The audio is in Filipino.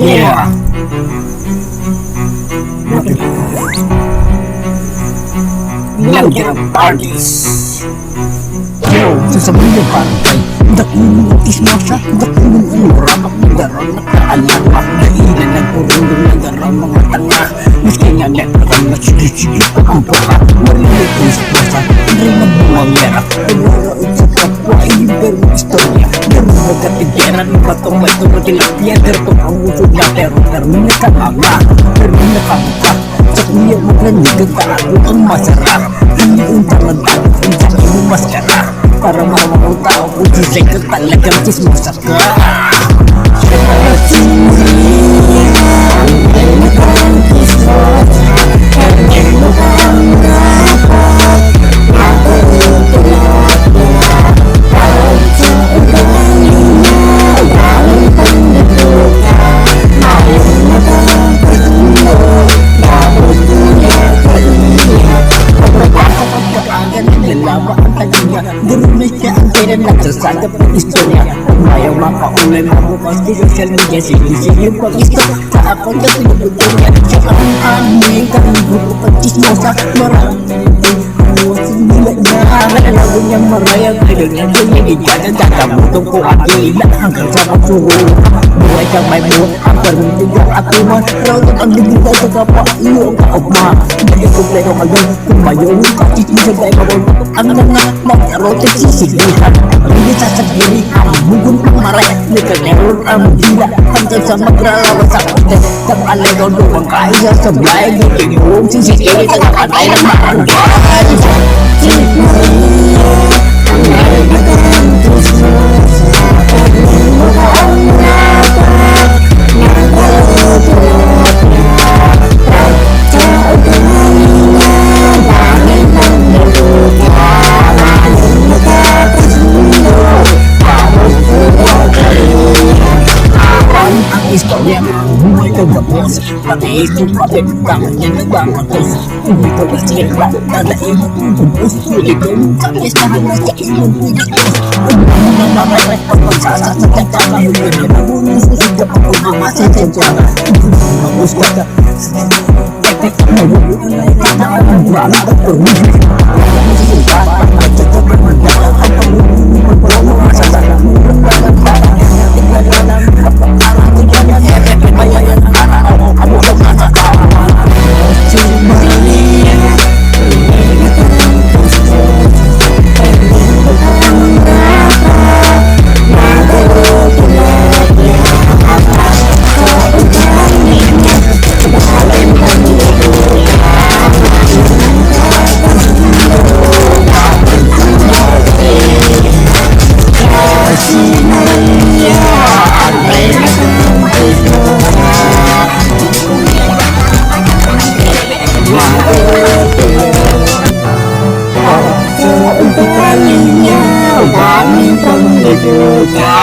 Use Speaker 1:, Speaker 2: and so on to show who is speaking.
Speaker 1: Yeah. Now get up parties. Yo, sasabihin mo parang kay dakulis mo siya, dakulis mo ramak ng garaw na kaalamak. Dahilan ng purundong ng garaw mga tanga. Miski nga meron na sige-sige pa ang baka. Marinig ko sa plaza, hindi na buwang yara. Nagaraot sa kapwa, i-ibig mo istorya. Pero magkatigera ng batong may tumatilapya. Pero ang usog na pero nakanganga. Pero nakamuka. Sa kuya mo nandigan tayo ang masarap. Hindi yung talandag, ang dami mo maskara. Para maramang tao kung sisay ka talagang chismosa ka. Nagsasagap ng istorya. Umayaw makaulay mabukas di social media. Sige-sige yung pag-isto sa akong na pinagulong. Siya ang aming kaming grupo pag-chismosa. Maraming nila na nalalago niyang marayang pinag niya dumigyan ang tatamutong ko ang ila hanggang sa magsuhulong. Buhay kang may buhay ang parinig at tuman. Raw ang bibigay sa kapwa iyo ang kaugma. Dahil kumpleto magay kumayo yung kakismosa dahil mabulong ang mga mag-erotic sisiglihan. Hindi sasagili ang bugon ng maray. Nagkaneron ang dila hanggang sa magralawa sa kontes. Kapalay daw doon ang kaisa sa blay. Hindi yung sisikili sa kapatay ng makanbay. Istorya buhay kang gabos. Pati ito pati tangan niya nagbangatos. Hindi ko na sila dadain mo tubos. Hindi ko yung kakis na hanggang sa ilong pinakos. Ang mga namaray pagpagsasasat at kakayo nila nabunin sa siga pagpumamasa sa tiyaga. Hindi ko mabos ka ka. Teknik ang mabubuan ay kanaan ang wala at pumili. Ang susubat at tatapag magdala ang pamumunin pagpumamasa sa lamunan walang parang natin nalalang kapag-aral. Bayan ang araw ang buong nasa kawan. Kalinya, wanita mendidik.